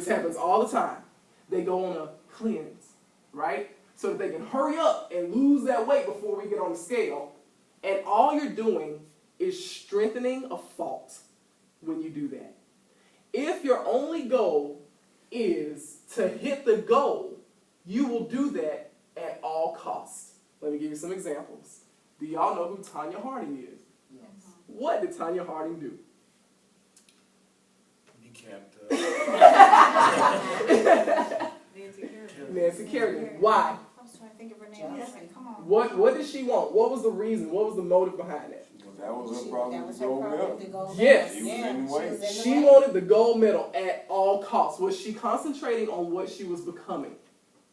This happens all the time. They go on a cleanse, right? So that they can hurry up and lose that weight before we get on the scale. And all you're doing is strengthening a fault when you do that. If your only goal is to hit the goal, you will do that at all costs. Let me give you some examples. Do y'all know who Tanya Harding is? Yes. What did Tanya Harding do? Nancy Kerrigan. Why? I was trying to think of her name. Come on. What did she want? What was the reason? What was the motive behind that? That was her problem with the gold medal. Yes. She was in the way. She wanted the gold medal at all costs. Was she concentrating on what she was becoming?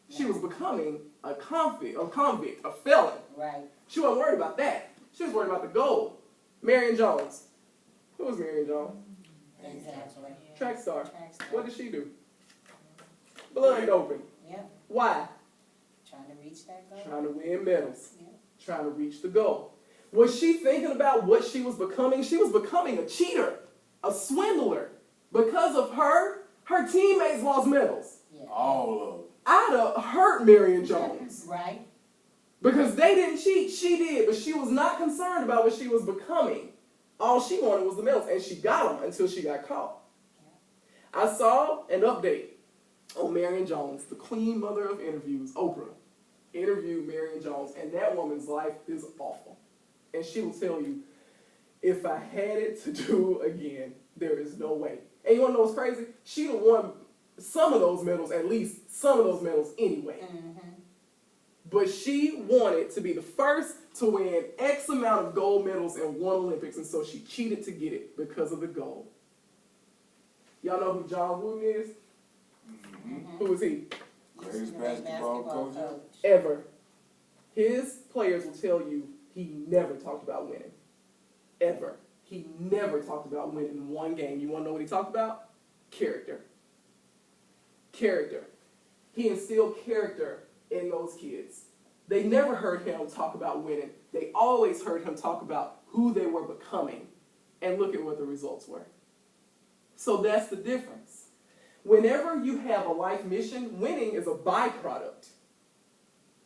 She was becoming a convict, a felon. Right. She wasn't worried about that. She was worried about the gold. Marion Jones. Who was Marion Jones? Exactly. Track star. Track star. What did she do? Blood doping. Yep. Why? Trying to reach that goal. Trying to win medals. Yep. Trying to reach the goal. Was she thinking about what she was becoming? She was becoming a cheater, a swindler. Because of her teammates lost medals. Yeah. All of them. I'd have hurt Marion Jones. Right. Because they didn't cheat, she did, but she was not concerned about what she was becoming. All she wanted was the medals, and she got them until she got caught. I saw an update on Marion Jones, the queen mother of interviews. Oprah interviewed Marion Jones, and that woman's life is awful. And she will tell you, if I had it to do again, there is no way. And you want to know what's crazy? She'd have won some of those medals, at least some of those medals anyway. Mm-hmm. But she wanted to be the first to win X amount of gold medals in one Olympics, and so she cheated to get it because of the gold. Y'all know who John Wooden is? Mm-hmm. Who is he? Greatest basketball coach Ever. His players will tell you he never talked about winning. Ever. He never talked about winning in one game. You want to know what he talked about? Character. Character. He instilled character in those kids. They never heard him talk about winning. They always heard him talk about who they were becoming. And look at what the results were. So that's the difference. Whenever you have a life mission, winning is a byproduct.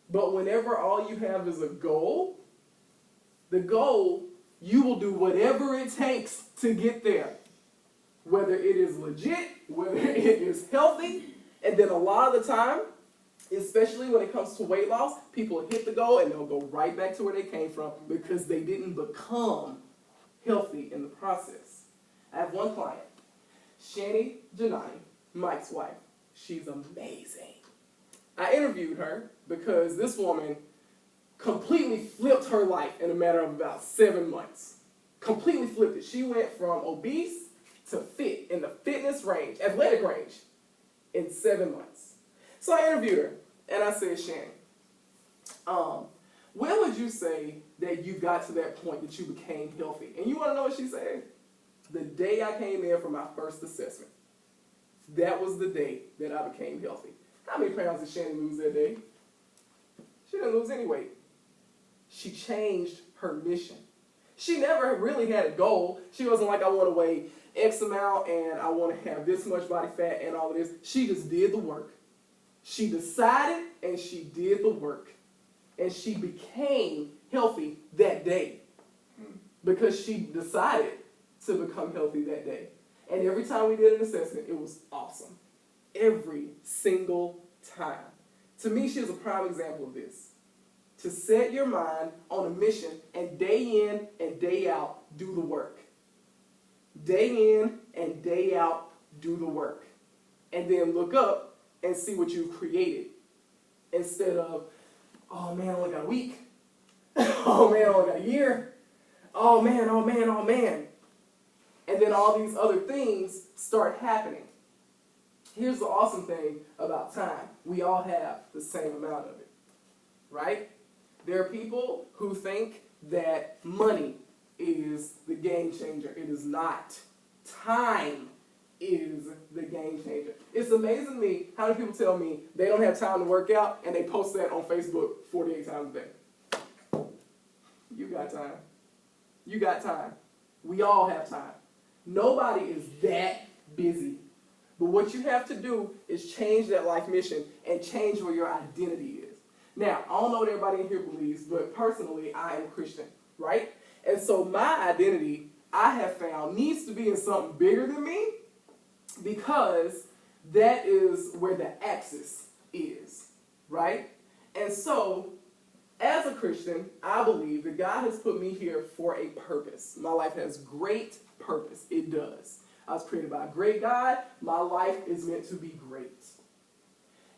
But whenever all you have is a goal, the goal, you will do whatever it takes to get there. Whether it is legit, whether it is healthy, and then a lot of the time, especially when it comes to weight loss, people hit the goal and they'll go right back to where they came from because they didn't become healthy in the process. I have one client, Shani Janani, Mike's wife. She's amazing. I interviewed her because this woman completely flipped her life in a matter of about 7 months. Completely flipped it. She went from obese to fit in the fitness range, athletic range, in 7 months. So I interviewed her, and I said, Shani, when would you say that you got to that point that you became healthy? And you want to know what she said? The day I came in for my first assessment. That was the day that I became healthy. How many pounds did Shani lose that day? She didn't lose any weight. She changed her mission. She never really had a goal. She wasn't like, I want to weigh X amount and I want to have this much body fat and all of this. She just did the work. She decided and she did the work. And she became healthy that day because she decided to become healthy that day. And every time we did an assessment, it was awesome. Every single time. To me, she was a prime example of this. To set your mind on a mission and day in and day out, do the work. Day in and day out, do the work. And then look up and see what you've created. Instead of, oh man, I only got a week. Oh man, I only got a year. Oh man, oh man, oh man. And then all these other things start happening. Here's the awesome thing about time. We all have the same amount of it, right? There are people who think that money is the game changer. It is not. Time is the game changer. It's amazing to me how many people tell me they don't have time to work out and they post that on Facebook 48 times a day. You got time. You got time. We all have time. Nobody is that busy. But what you have to do is change that life mission and change where your identity is. Now, I don't know what everybody in here believes, but personally, I am Christian, right? And so my identity, I have found, needs to be in something bigger than me, because that is where the axis is, right? And so, as a Christian, I believe that God has put me here for a purpose. My life has great purpose. It does. I was created by a great God. My life is meant to be great.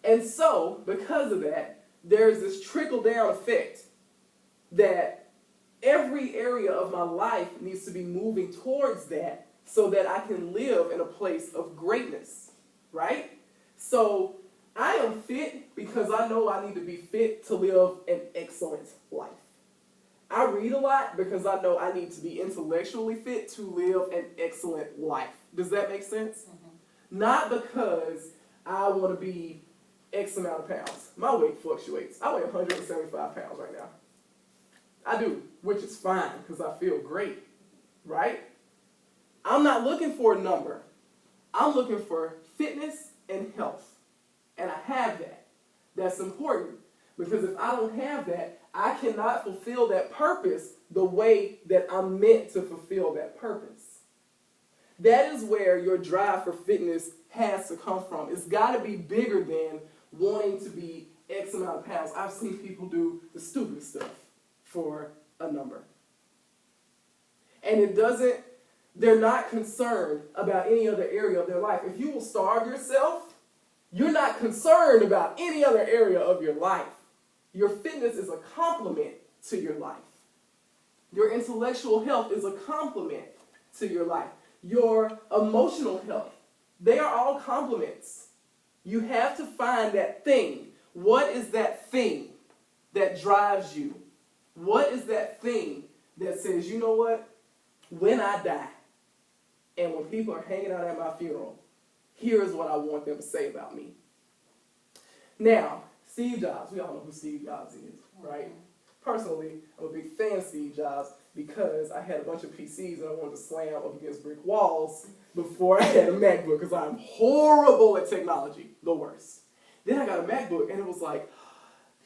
And so, because of that, there's this trickle-down effect that every area of my life needs to be moving towards that so that I can live in a place of greatness, right? So, I am fit because I know I need to be fit to live an excellent life. I read a lot because I know I need to be intellectually fit to live an excellent life. Does that make sense? Mm-hmm. Not because I want to be X amount of pounds. My weight fluctuates. I weigh 175 pounds right now. I do, which is fine because I feel great, right? I'm not looking for a number. I'm looking for fitness and health. And I have that. That's important, because if I don't have that, I cannot fulfill that purpose the way that I'm meant to fulfill that purpose. That is where your drive for fitness has to come from. It's got to be bigger than wanting to be X amount of pounds. I've seen people do the stupidest stuff for a number. And they're not concerned about any other area of their life. If you will starve yourself, you're not concerned about any other area of your life. Your fitness is a complement to your life. Your intellectual health is a complement to your life. Your emotional health, they are all complements. You have to find that thing. What is that thing that drives you? What is that thing that says, you know what? When I die, and when people are hanging out at my funeral, here is what I want them to say about me. Now, Steve Jobs, we all know who Steve Jobs is, right? Personally, I'm a big fan of Steve Jobs because I had a bunch of PCs and I wanted to slam up against brick walls before I had a MacBook, because I'm horrible at technology, the worst. Then I got a MacBook and it was like,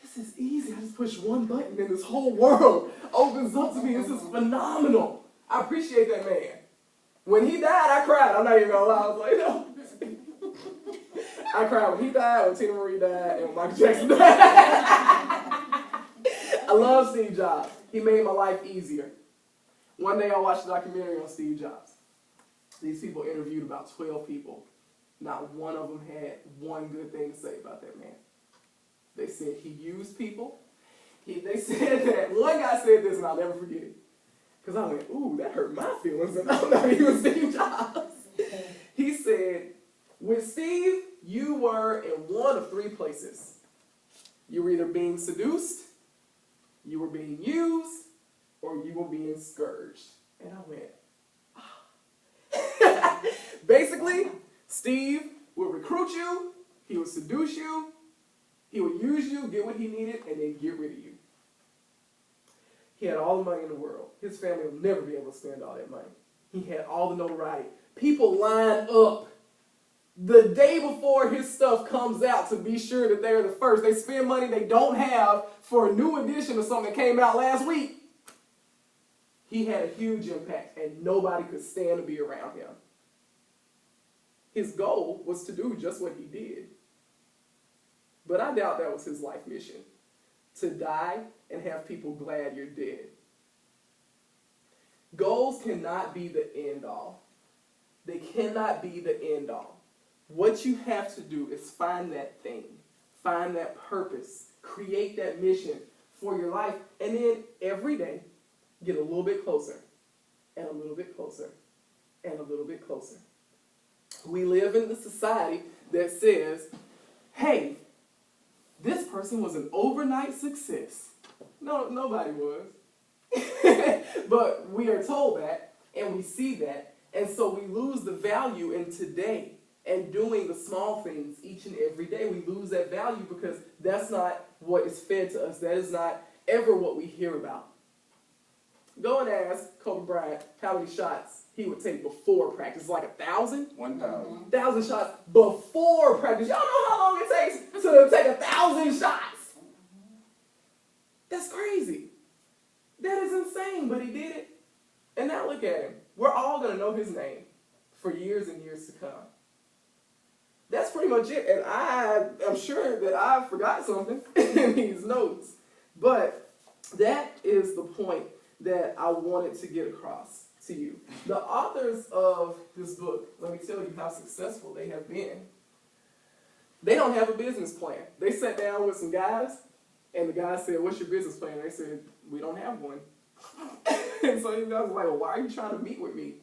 this is easy. I just push one button and this whole world opens up to me. This is phenomenal. I appreciate that man. When he died, I cried. I'm not even gonna lie. I was like, no. I cried when he died, when Tina Marie died, and when Michael Jackson died. I love Steve Jobs. He made my life easier. One day I watched a documentary on Steve Jobs. These people interviewed about 12 people. Not one of them had one good thing to say about that man. They said he used people. They said that, one guy said this, and I'll never forget it. Because I went, ooh, that hurt my feelings, and I'm not even Steve Jobs. He said, with Steve, you were in one of three places. You were either being seduced, you were being used, or you were being scourged. And I went, ah. Basically, Steve would recruit you, he would seduce you, he would use you, get what he needed, and then get rid of you. He had all the money in the world. His family will never be able to spend all that money. He had all the notoriety. People line up the day before his stuff comes out to be sure that they're the first. They spend money they don't have for a new edition of something that came out last week. He had a huge impact, and nobody could stand to be around him. His goal was to do just what he did. But I doubt that was his life mission, to die and have people glad you're dead. Goals cannot be the end all. They cannot be the end all. What you have to do is find that thing, find that purpose, create that mission for your life, and then every day get a little bit closer, and a little bit closer, and a little bit closer. We live in a society that says, hey, this person was an overnight success. No, nobody was. But we are told that, and we see that, and so we lose the value in today and doing the small things each and every day. We lose that value because that's not what is fed to us. That is not ever what we hear about. Go and ask Kobe Bryant how many shots he would take before practice. Like 1,000? 1,000. 1,000 shots before practice. Y'all know how long it takes to take 1,000 shots. That's crazy. That is insane, but he did it. And now look at him. We're all going to know his name for years and years to come. That's pretty much it. And I am sure that I forgot something in these notes. But that is the point that I wanted to get across to you. The authors of this book, let me tell you how successful they have been. They don't have a business plan. They sat down with some guys, and the guys said, "What's your business plan?" And they said, "We don't have one." And so these guys were like, "Well, why are you trying to meet with me?"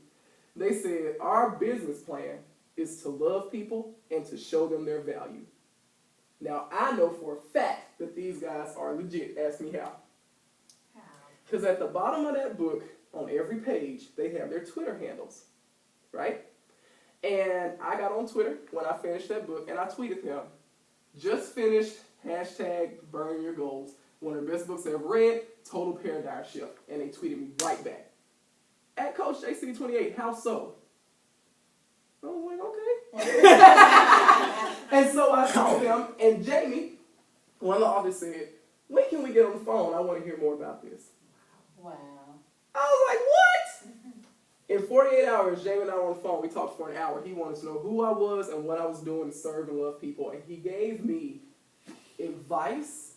They said, "Our business plan is to love people and to show them their value." Now, I know for a fact that these guys are legit. Ask me how. Because at the bottom of that book, on every page, they have their Twitter handles, right? And I got on Twitter when I finished that book, and I tweeted them, "Just finished, #burn your goals. One of the best books I've ever read, total paradigm shift." And they tweeted me right back. "At Coach JC28, how so?" I was like, okay. And so I told them, and Jamie, one of the authors, said, "When can we get on the phone? I want to hear more about this." Wow. I was like, what? In 48 hours, Jamie and I were on the phone. We talked for an hour. He wanted to know who I was and what I was doing to serve and love people. And he gave me advice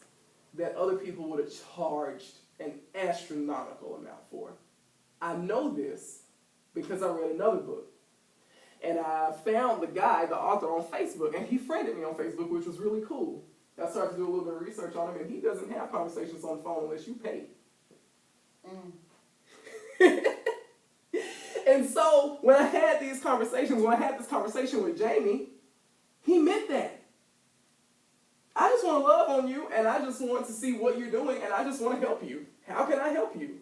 that other people would have charged an astronomical amount for. I know this because I read another book. And I found the guy, the author, on Facebook. And he friended me on Facebook, which was really cool. I started to do a little bit of research on him. And he doesn't have conversations on the phone unless you pay. And so when I had this conversation with Jamie, he meant that. I just want to love on you, and I just want to see what you're doing, and I just want to help you. How can I help you?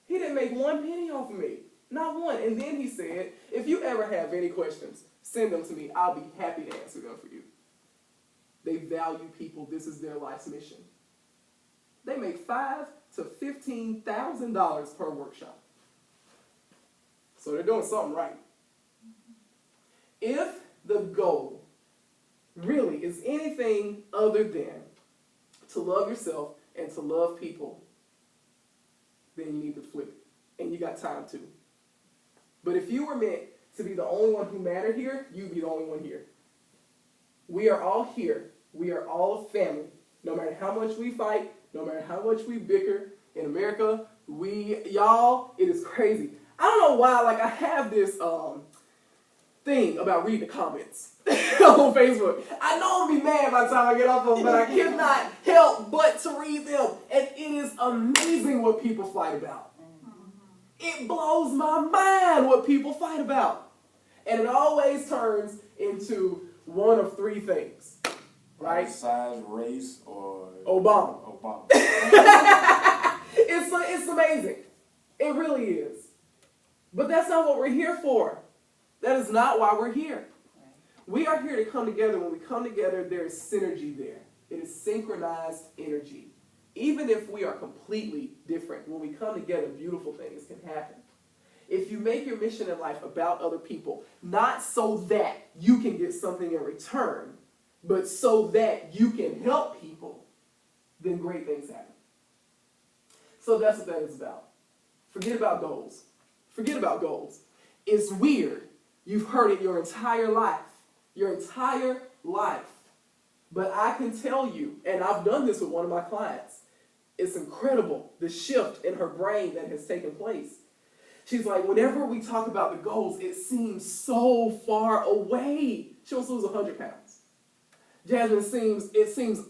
He didn't make one penny off of me. Not one. And then he said, "If you ever have any questions, send them to me. I'll be happy to answer them for you." They value people. This is their life's mission. They make $5,000 to $15,000 per workshop. So they're doing something right. If the goal really is anything other than to love yourself and to love people, then you need to flip it. And you got time to. But if you were meant to be the only one who mattered here, you'd be the only one here. We are all here. We are all a family. No matter how much we fight, no matter how much we bicker, in America, y'all, it is crazy. I don't know why, like, I have this thing about reading the comments on Facebook. I know I'll be mad by the time I get off of them, but I cannot help but to read them. And it is amazing what people fight about. It blows my mind what people fight about. And it always turns into one of three things, right? Size, race, or Obama. Obama. It's amazing. It really is. But that's not what we're here for. That is not why we're here. We are here to come together. When we come together, there is synergy there. It is synchronized energy. Even if we are completely different, when we come together, beautiful things can happen. If you make your mission in life about other people, not so that you can get something in return, but so that you can help people, then great things happen. So that's what that is about. Forget about goals. Forget about goals. It's weird. You've heard it your entire life. Your entire life. But I can tell you, and I've done this with one of my clients, it's incredible, the shift in her brain that has taken place. She's like, whenever we talk about the goals, it seems so far away. She wants to lose 100 pounds. Jasmine, it seems